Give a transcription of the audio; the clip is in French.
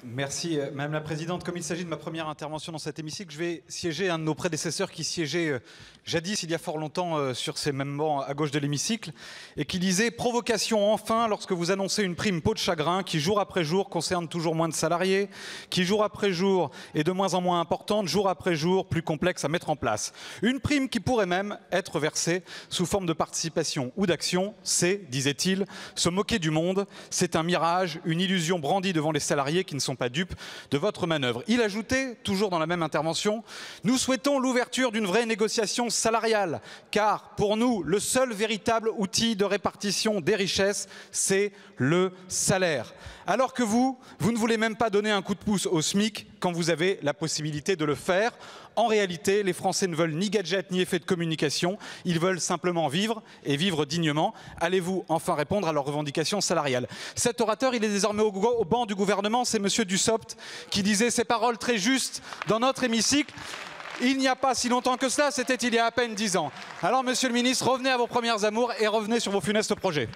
Merci Madame la Présidente. Comme il s'agit de ma première intervention dans cet hémicycle, je vais siéger un de nos prédécesseurs qui siégeait jadis, il y a fort longtemps, sur ces mêmes bancs à gauche de l'hémicycle, et qui disait « Provocation enfin lorsque vous annoncez une prime peau de chagrin qui, jour après jour, concerne toujours moins de salariés, qui, jour après jour, est de moins en moins importante, jour après jour, plus complexe à mettre en place. Une prime qui pourrait même être versée sous forme de participation ou d'action, c'est, disait-il, se moquer du monde, c'est un mirage, une illusion brandie devant les salariés qui ne sont pas dupes de votre manœuvre. » Il ajoutait, toujours dans la même intervention, « Nous souhaitons l'ouverture d'une vraie négociation salariale, car pour nous, le seul véritable outil de répartition des richesses, c'est le salaire. » Alors que vous ne voulez même pas donner un coup de pouce au SMIC quand vous avez la possibilité de le faire. En réalité, les Français ne veulent ni gadget ni effet de communication, ils veulent simplement vivre et vivre dignement. Allez-vous enfin répondre à leurs revendications salariales? Cet orateur, il est désormais au banc du gouvernement, c'est Monsieur Dussopt qui disait ces paroles très justes dans notre hémicycle. Il n'y a pas si longtemps que cela, c'était il y a à peine 10 ans. Alors, Monsieur le Ministre, revenez à vos premières amours et revenez sur vos funestes projets.